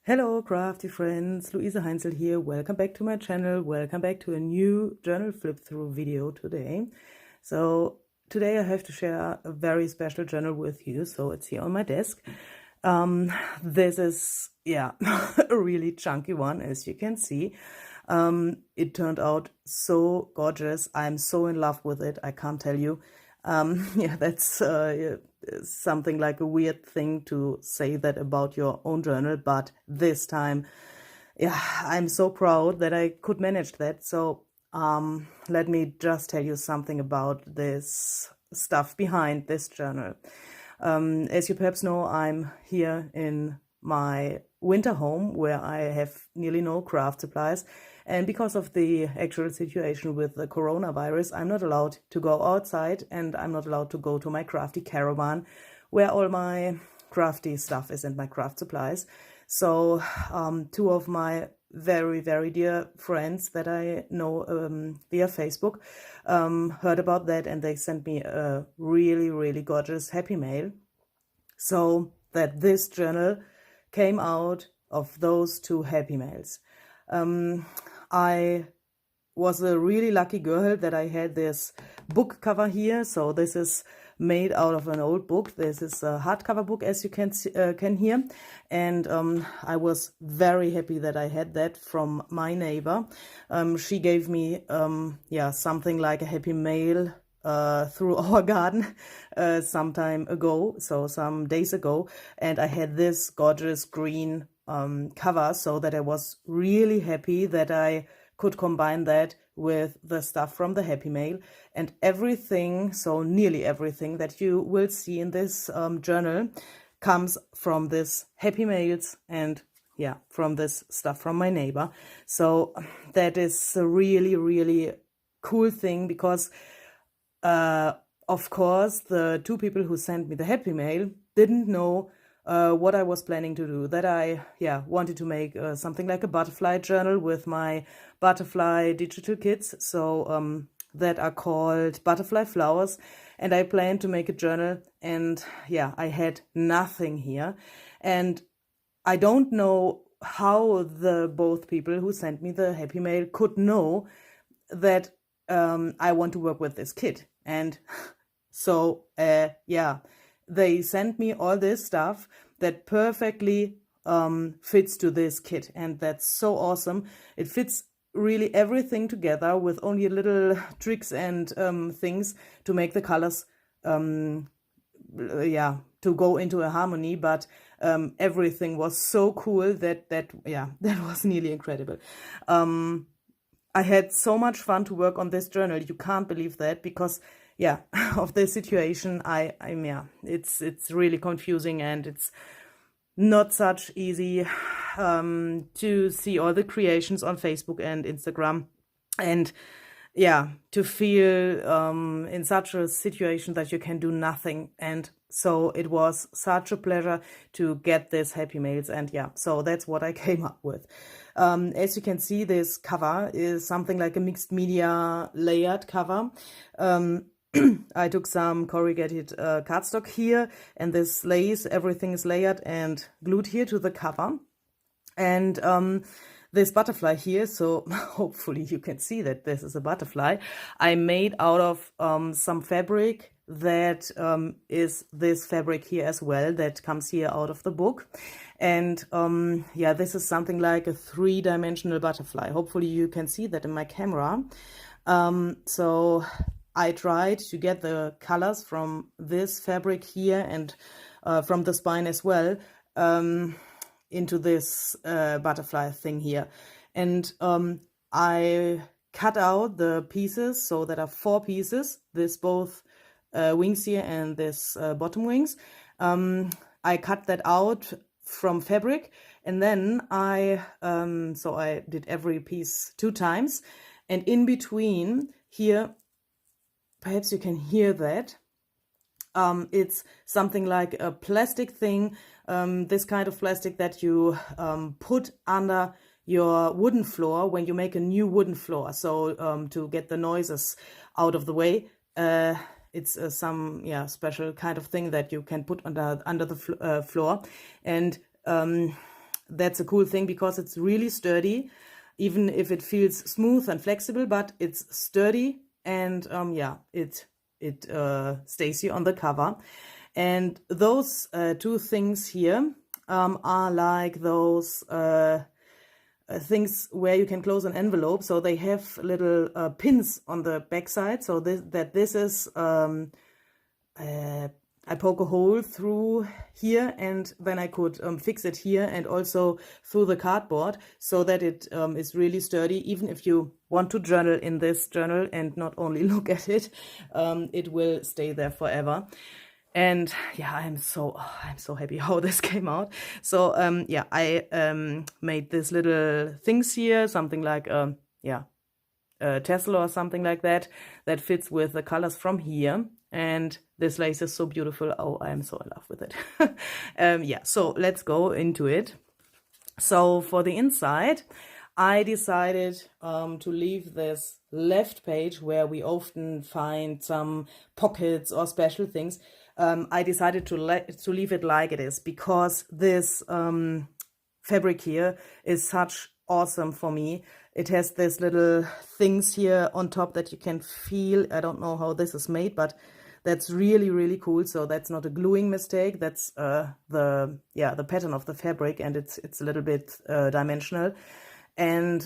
Hello crafty friends, Louise Heinzel here. Welcome back to my channel. Welcome back to a new journal flip through video today. So today I have to share a very special journal with you. So it's here on my desk. This is, yeah, a really chunky one, as you can see. It turned out so gorgeous. I'm so in love with it. I can't tell you. Yeah, that's something like a weird thing to say that about your own journal, but this time, yeah, I'm so proud that I could manage that. So let me just tell you something about this stuff behind this journal. As you perhaps know, I'm here in my winter home where I have nearly no craft supplies. And because of the actual situation with the coronavirus, I'm not allowed to go outside and I'm not allowed to go to my crafty caravan where all my crafty stuff is and my craft supplies. So two of my very, very dear friends that I know via Facebook heard about that, and they sent me a really, really gorgeous happy mail. So that this journal came out of those two happy mails. I was a really lucky girl that I had this book cover here. So this is made out of an old book. This is a hardcover book, as you can hear, and I was very happy that I had that from my neighbor. She gave me something like a happy mail through our garden some time ago, so some days ago, and I had this gorgeous green cover, so that I was really happy that I could combine that with the stuff from the happy mail, and everything, so nearly everything that you will see in this journal comes from this happy mails and from this stuff from my neighbor. So that is a really, really cool thing, because of course the two people who sent me the happy mail didn't know what I was planning to do, that I wanted to make something like a butterfly journal with my butterfly digital kits, so that are called butterfly flowers, and I planned to make a journal, and I had nothing here, and I don't know how the both people who sent me the happy mail could know that I want to work with this kit. And so they sent me all this stuff that perfectly fits to this kit, and that's so awesome. It fits really everything together with only little tricks and things to make the colors to go into a harmony, but everything was so cool that was nearly incredible. I had so much fun to work on this journal. You can't believe that, because of the situation. It's really confusing, and it's not such easy to see all the creations on Facebook and Instagram, and to feel in such a situation that you can do nothing. And so it was such a pleasure to get this happy mails, and so that's what I came up with. As you can see, this cover is something like a mixed media layered cover. I took some corrugated cardstock here, and this lace, everything is layered and glued here to the cover. And this butterfly here, so hopefully you can see that this is a butterfly, I made out of some fabric that is this fabric here as well, that comes here out of the book. And this is something like a 3-dimensional butterfly. Hopefully you can see that in my camera. So I tried to get the colors from this fabric here and from the spine as well into this butterfly thing here. And I cut out the pieces, so there are 4 pieces, this both wings here and this bottom wings. I cut that out from fabric, and then I did every piece 2 times, and in between here, perhaps you can hear that. It's something like a plastic thing, this kind of plastic that you put under your wooden floor when you make a new wooden floor. So to get the noises out of the way, it's some special kind of thing that you can put under the floor. And that's a cool thing because it's really sturdy, even if it feels smooth and flexible, but it's sturdy, and yeah, it stays here on the cover. And those two things here are like those things where you can close an envelope. So they have little pins on the back side, so this is I poke a hole through here, and then I could fix it here and also through the cardboard, so that it is really sturdy. Even if you want to journal in this journal and not only look at it, it will stay there forever. And yeah, I'm so happy how this came out. So yeah, I made these little things here, something like yeah, a tassel or something like that, that fits with the colors from here. And this lace is so beautiful. Oh, I'm so in love with it. Yeah, so let's go into it. So for the inside, I decided to leave this left page where we often find some pockets or special things. I decided to leave it like it is, because this fabric here is such awesome for me. It has this little things here on top that you can feel. I don't know how this is made, but that's really, really cool. So that's not a gluing mistake. That's the pattern of the fabric, and it's a little bit dimensional. And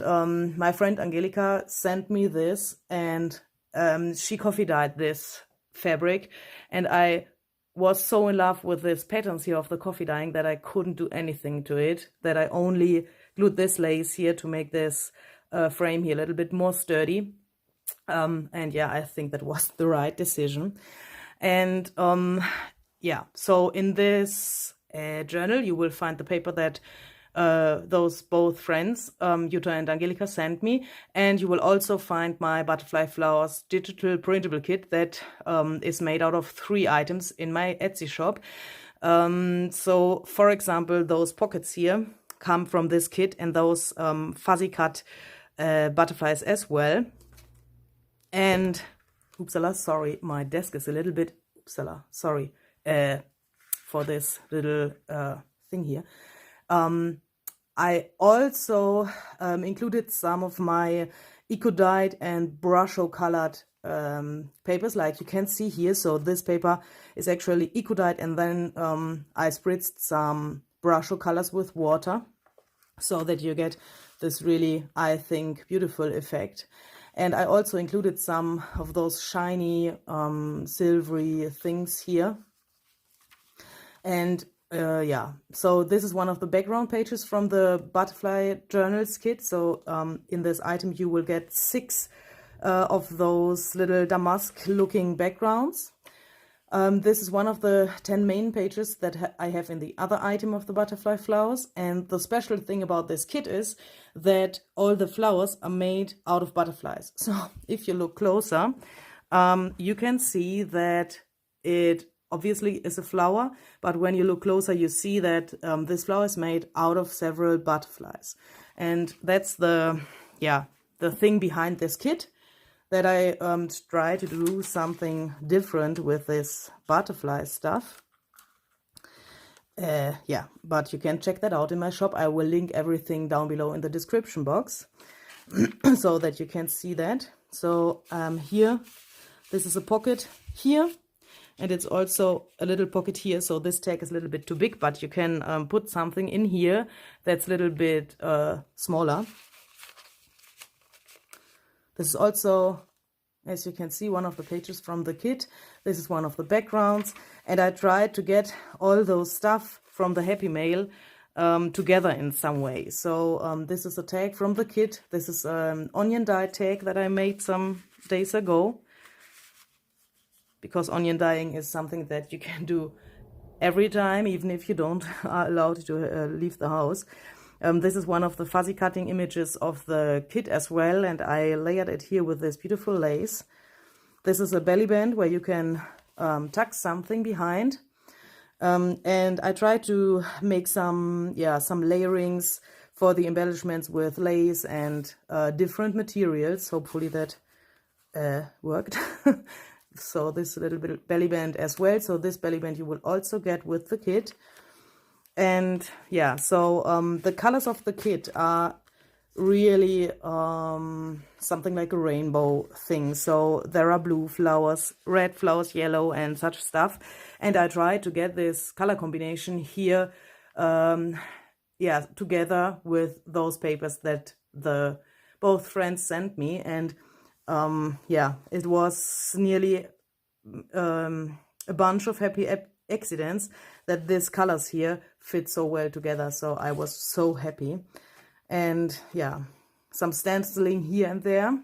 my friend Angelika sent me this, and she coffee dyed this fabric, and I was so in love with these patterns here of the coffee dyeing that I couldn't do anything to it, that I only glued this lace here to make this frame here a little bit more sturdy. And yeah, I think that was the right decision. And yeah, so in this journal you will find the paper that those both friends, Jutta and Angelika, sent me, and you will also find my Butterfly Flowers digital printable kit that is made out of 3 items in my Etsy shop. So for example, those pockets here come from this kit, and those fuzzy cut butterflies as well. And oopsala, sorry, my desk is a little bit oopsala, sorry for this little thing here. I also included some of my eco-dyed and Brusho colored papers, like you can see here. So this paper is actually eco-dyed, and then I spritzed some Brusho colors with water, so that you get this really, I think, beautiful effect. And I also included some of those shiny silvery things here. And yeah, so this is one of the background pages from the Butterfly Journals kit. So in this item you will get 6 of those little damask looking backgrounds. This is one of the 10 main pages that I have in the other item of the Butterfly Flowers. And the special thing about this kit is that all the flowers are made out of butterflies. So if you look closer, you can see that it obviously is a flower, but when you look closer, you see that this flower is made out of several butterflies. And that's the thing behind this kit, that I try to do something different with this butterfly stuff. Yeah, but you can check that out in my shop. I will link everything down below in the description box so that you can see that. So here, this is a pocket here, and it's also a little pocket here. So this tag is a little bit too big, but you can put something in here that's a little bit smaller. This is also, as you can see, one of the pages from the kit. This is one of the backgrounds, and I tried to get all those stuff from the Happy Mail together in some way. So this is a tag from the kit. This is an onion dye tag that I made some days ago, because onion dyeing is something that you can do every time, even if you don't are allowed to leave the house. This is one of the fuzzy cutting images of the kit as well, and I layered it here with this beautiful lace. This is a belly band where you can tuck something behind, and I tried to make some layerings for the embellishments with lace and different materials. Hopefully that worked. So this little bit belly band as well. So this belly band you will also get with the kit. And yeah, so the colors of the kit are really something like a rainbow thing. So there are blue flowers, red flowers, yellow, and such stuff. And I tried to get this color combination here, yeah, together with those papers that both friends sent me. And yeah, it was nearly a bunch of happy accidents that these colors here fit so well together. So I was so happy. And yeah, some stenciling here and there.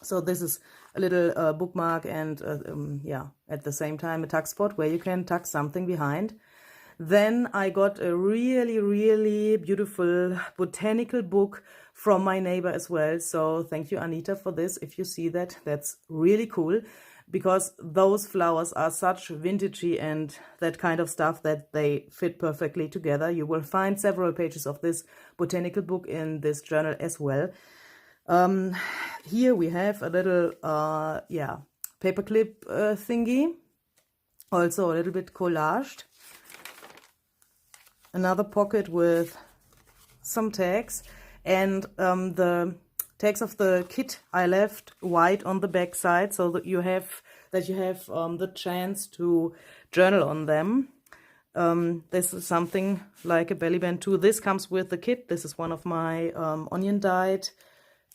So this is a little bookmark and yeah, at the same time a tuck spot where you can tuck something behind. Then I got a really, really beautiful botanical book from my neighbor as well. So thank you, Anita, for this. If you see that, that's really cool, because those flowers are such vintagey and that kind of stuff that they fit perfectly together. You will find several pages of this botanical book in this journal as well. Here we have a little, yeah, paperclip thingy, also a little bit collaged. Another pocket with some tags, and the tags of the kit I left white on the back side, so that you have the chance to journal on them. This is something like a belly band too. This comes with the kit. This is one of my onion dyed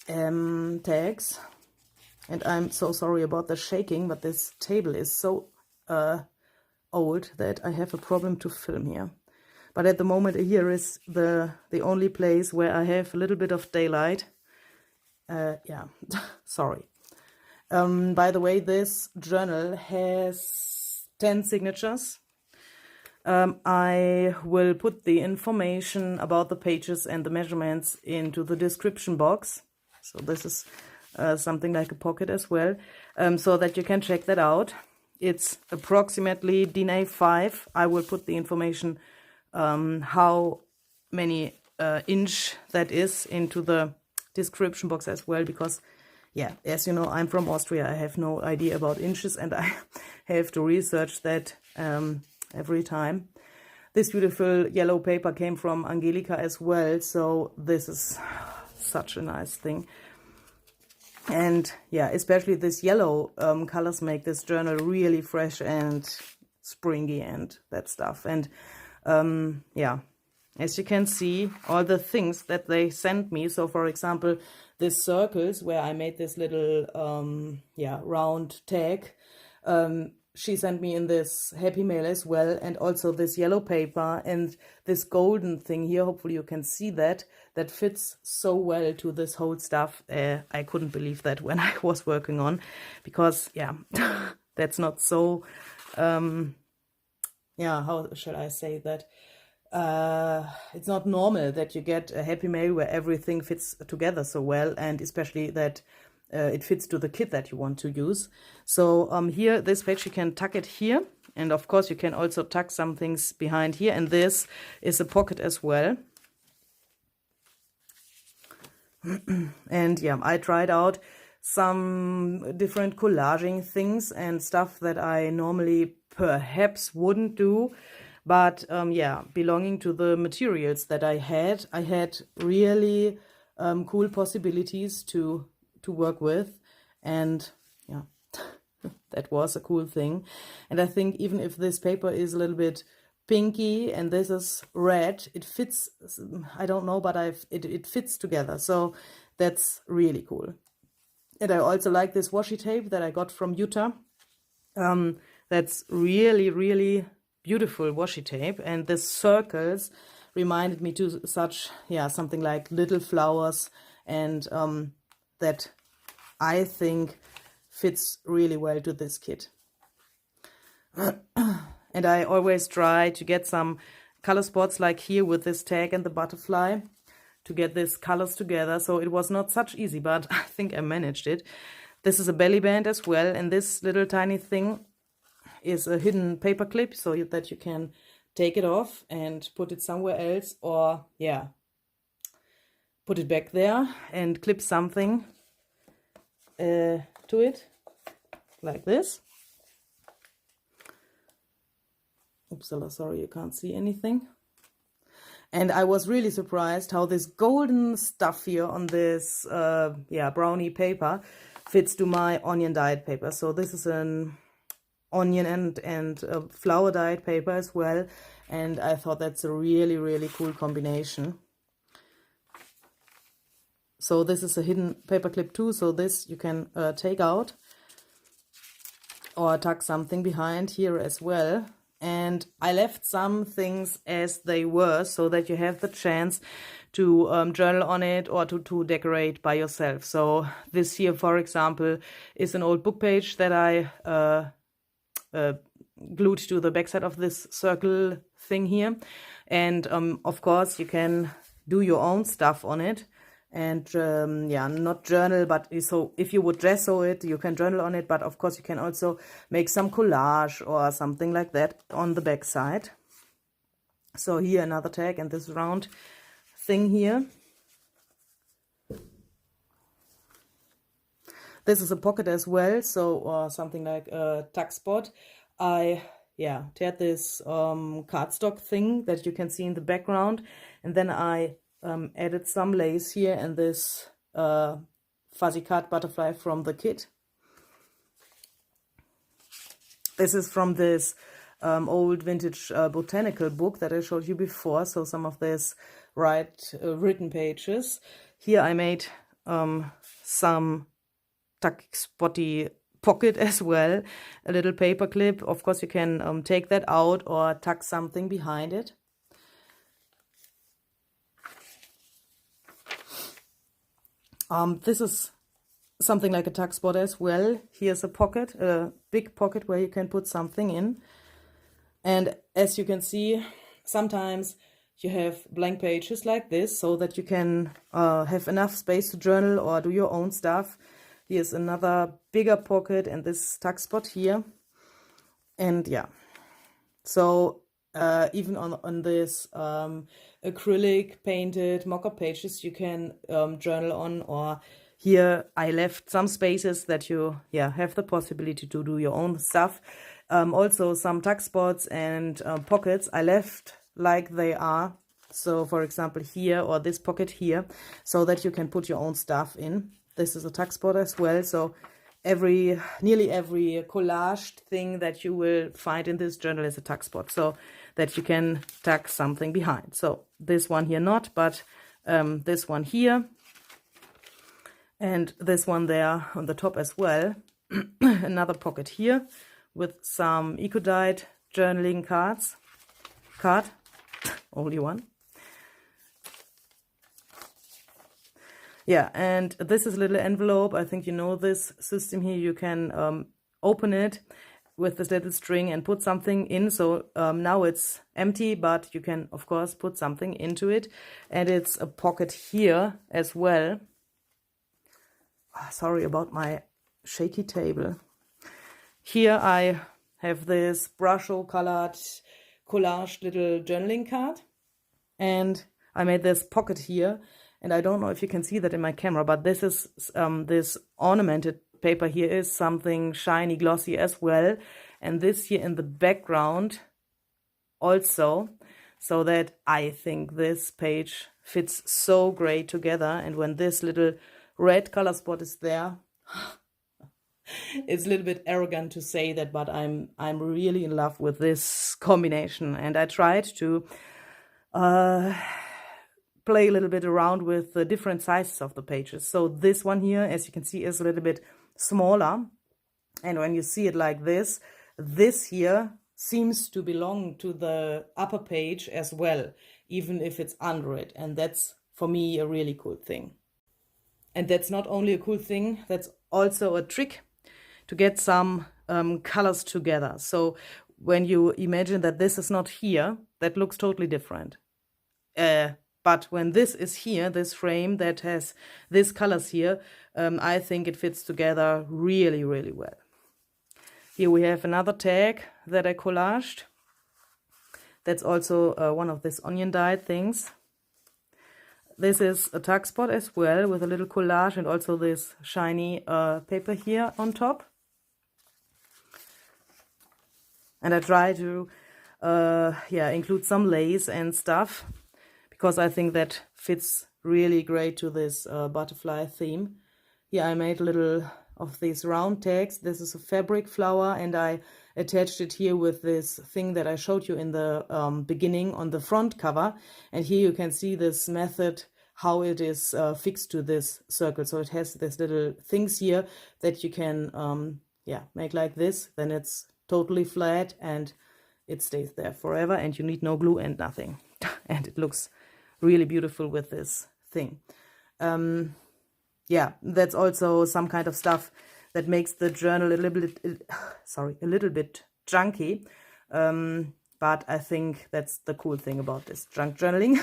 tags, and I'm so sorry about the shaking, but this table is so old that I have a problem to film here. But at the moment, here is the only place where I have a little bit of daylight. Yeah, sorry. By the way, this journal has 10 signatures. I will put the information about the pages and the measurements into the description box. So this is something like a pocket as well, so that you can check that out. It's approximately DIN A5. I will put the information how many inch that is into the description box as well, because yeah, as you know, I'm from Austria. I have no idea about inches, and I have to research that every time. This beautiful yellow paper came from Angelika as well, so this is such a nice thing. And yeah, especially this yellow colors make this journal really fresh and springy and that stuff. And yeah, as you can see, all the things that they sent me. So for example, these circles where I made this little yeah, round tag, she sent me in this happy mail as well, and also this yellow paper and this golden thing here. Hopefully you can see that fits so well to this whole stuff. I couldn't believe that when I was working on, because yeah, that's not so yeah, how shall I say that? It's not normal that you get a happy mail where everything fits together so well, and especially that it fits to the kit that you want to use. So here, this page, you can tuck it here, and of course you can also tuck some things behind here, and this is a pocket as well. And yeah, I tried out some different collaging things and stuff that I normally perhaps wouldn't do, but yeah, belonging to the materials that I had really cool possibilities to work with, and yeah, that was a cool thing. And I think even if this paper is a little bit pinky and this is red, it fits, I don't know, but it fits together, so that's really cool. And I also like this washi tape that I got from Utah. That's really, really beautiful washi tape, and the circles reminded me to such, yeah, something like little flowers, and that I think fits really well to this kit. And I always try to get some color spots like here with this tag and the butterfly to get these colors together. So it was not such easy, but I think I managed it. This is a belly band as well, and this little tiny thing is a hidden paper clip, so that you can take it off and put it somewhere else, or yeah, put it back there and clip something to it like this. Oops, sorry, you can't see anything. And I was really surprised how this golden stuff here on this brownie paper fits to my onion dyed paper. So this is an onion and flower dyed paper as well, and I thought that's a really, really cool combination. So this is a hidden paper clip too, so this you can take out or tuck something behind here as well. And I left some things as they were so that you have the chance to journal on it or to decorate by yourself. So this here, for example, is an old book page that I glued to the backside of this circle thing here. And of course you can do your own stuff on it. And not journal, but so if you would gesso it, you can journal on it, but of course you can also make some collage or something like that on the back side. So here another tag and this round thing here. This is a pocket as well, so something like a tuck spot. I teared this cardstock thing that you can see in the background, and then I added some lace here and this fuzzy cut butterfly from the kit. This is from this old vintage botanical book that I showed you before, so some of this written pages. Here I made some tuck spotty pocket as well, a little paper clip. Of course you can take that out or tuck something behind it. This is something like a tuck spot as well. Here's a pocket, a big pocket where you can put something in. And as you can see, sometimes you have blank pages like this so that you can have enough space to journal or do your own stuff. Here's another bigger pocket and this tuck spot here. And yeah, so even on this acrylic painted mock-up pages you can journal on, or here I left some spaces that you have the possibility to do your own stuff. Also some tuck spots and pockets I left like they are, so for example here or this pocket here, so that you can put your own stuff in. This is a tuck spot as well, so nearly every collaged thing that you will find in this journal is a tuck spot, so that you can tuck something behind. So this one here not, but this one here and this one there on the top as well. Another pocket here with some eco-dyed journaling card, only one. Yeah, and this is a little envelope. I think you know this system here. You can open it with this little string and put something in. So now it's empty, but you can, of course, put something into it. And it's a pocket here as well. Oh, sorry about my shaky table. Here I have this brush-o colored collaged little journaling card. And I made this pocket here. And I don't know if you can see that in my camera, but this is this ornamented paper here is something shiny, glossy as well. And this here in the background also, so that I think this page fits so great together. And when this little red color spot is there, it's a little bit arrogant to say that, but I'm really in love with this combination. And I tried to play a little bit around with the different sizes of the pages. So this one here, as you can see, is a little bit smaller. And when you see it like this here seems to belong to the upper page as well, even if it's under it. And that's, for me, a really cool thing. And that's not only a cool thing, that's also a trick to get some colors together. So when you imagine that this is not here, that looks totally different. But when this is here, this frame that has these colors here, I think it fits together really, really well. Here we have another tag that I collaged. That's also one of these onion dyed things. This is a tuck spot as well with a little collage and also this shiny paper here on top. And I try to include some lace and stuff, because I think that fits really great to this butterfly theme. Here I made a little of these round tags. This is a fabric flower, and I attached it here with this thing that I showed you in the beginning on the front cover. And here you can see this method, how it is fixed to this circle. So it has this little things here that you can make like this. Then it's totally flat and it stays there forever, and you need no glue and nothing. And it looks really beautiful with this thing. Yeah, that's also some kind of stuff that makes the journal a little bit junky. But I think that's the cool thing about this junk journaling,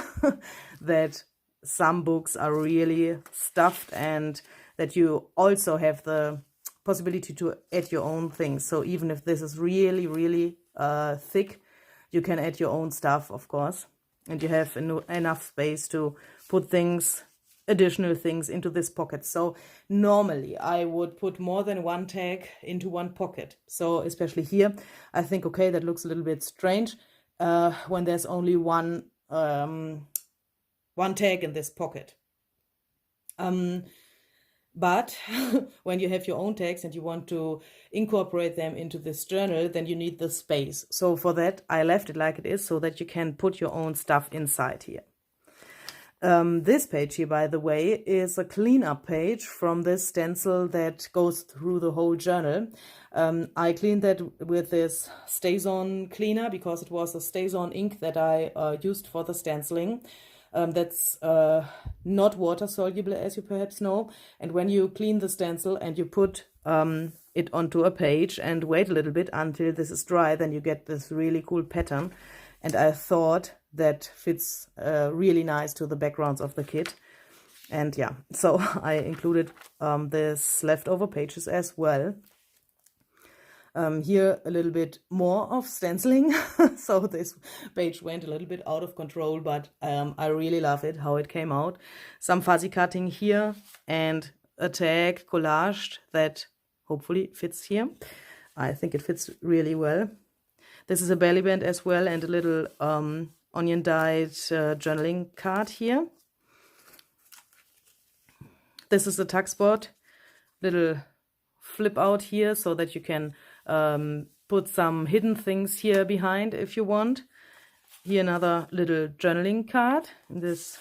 that some books are really stuffed and that you also have the possibility to add your own things. So even if this is really, really thick, you can add your own stuff, of course. And you have enough space to put things, additional things into this pocket. So normally I would put more than one tag into one pocket. So especially here, I think, okay, that looks a little bit strange when there's only one tag in this pocket. But when you have your own tags and you want to incorporate them into this journal, then you need the space. So for that, I left it like it is so that you can put your own stuff inside here. This page here, by the way, is a cleanup page from this stencil that goes through the whole journal. I cleaned that with this StazOn cleaner because it was a StazOn ink that I used for the stenciling. That's not water soluble, as you perhaps know. And when you clean the stencil and you put it onto a page and wait a little bit until this is dry, then you get this really cool pattern. And I thought that fits really nice to the backgrounds of the kit. And yeah, so I included this leftover pages as well. Here a little bit more of stenciling. So this page went a little bit out of control, but I really love it, how it came out. Some fuzzy cutting here and a tag collaged that hopefully fits here. I think it fits really well. This is a belly band as well, and a little onion dyed journaling card here. This is a tuck spot, little flip out here so that you can put some hidden things here behind if you want. Here another little journaling card in this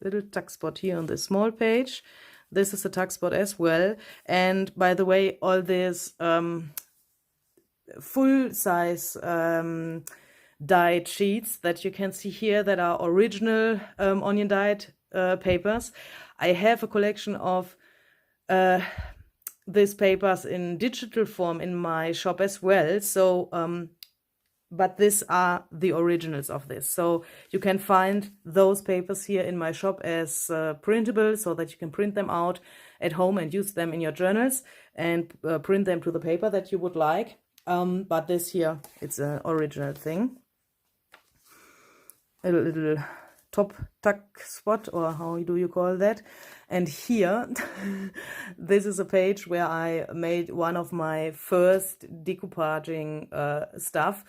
little tuck spot here on this small page. This is a tuck spot as well. And by the way, all this full size dyed sheets that you can see here that are original onion dyed papers. I have a collection of these papers in digital form in my shop as well. So, but these are the originals of this. So you can find those papers here in my shop as printable, so that you can print them out at home and use them in your journals and print them to the paper that you would like. But this here, it's an original thing. A little top tuck spot, or how do you call that? And here, this is a page where I made one of my first decoupaging stuff.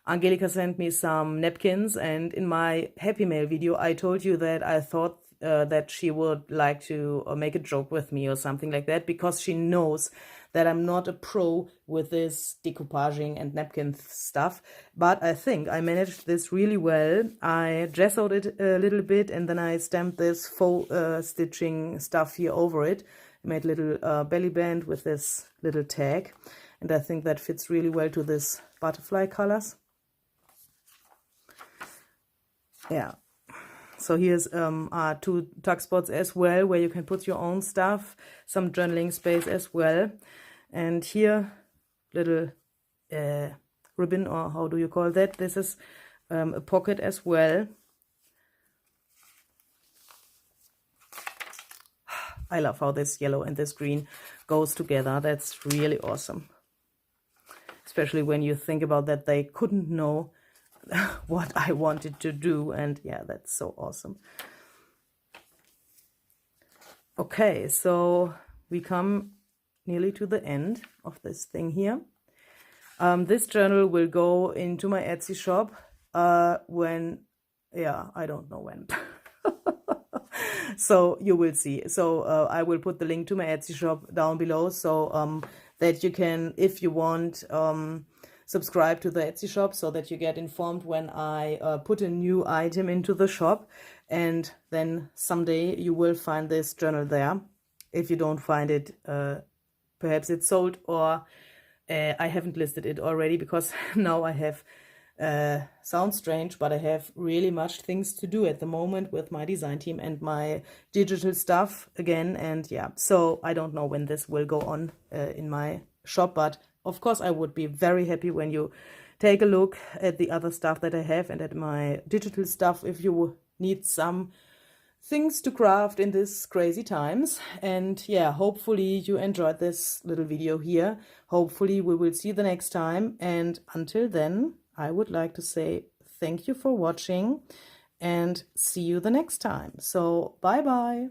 Angelika sent me some napkins, and in my Happy Mail video, I told you that I thought that she would like to make a joke with me or something like that, because she knows that I'm not a pro with this decoupaging and napkin stuff. But I think I managed this really well. I gessoed it a little bit, and then I stamped this faux stitching stuff here over it. I made a little belly band with this little tag, and I think that fits really well to this butterfly colors. Yeah. So here's two tuck spots as well, where you can put your own stuff, some journaling space as well. And here, little ribbon, or how do you call that? This is a pocket as well. I love how this yellow and this green goes together. That's really awesome. Especially when you think about that they couldn't know what I wanted to do, and yeah, that's so awesome. Okay, so we come nearly to the end of this thing here. This journal will go into my Etsy shop when, yeah, I don't know when, So you will see. So I will put the link to my Etsy shop down below, so that you can, if you want, subscribe to the Etsy shop, so that you get informed when I put a new item into the shop. And then someday you will find this journal there. If you don't find it, perhaps it's sold, or I haven't listed it already, because now I have, sounds strange, but I have really much things to do at the moment with my design team and my digital stuff again. And yeah, so I don't know when this will go on in my shop, but of course I would be very happy when you take a look at the other stuff that I have and at my digital stuff, if you need some things to craft in these crazy times. And yeah, hopefully you enjoyed this little video here. Hopefully we will see you the next time, and until then I would like to say thank you for watching and see you the next time. So bye bye.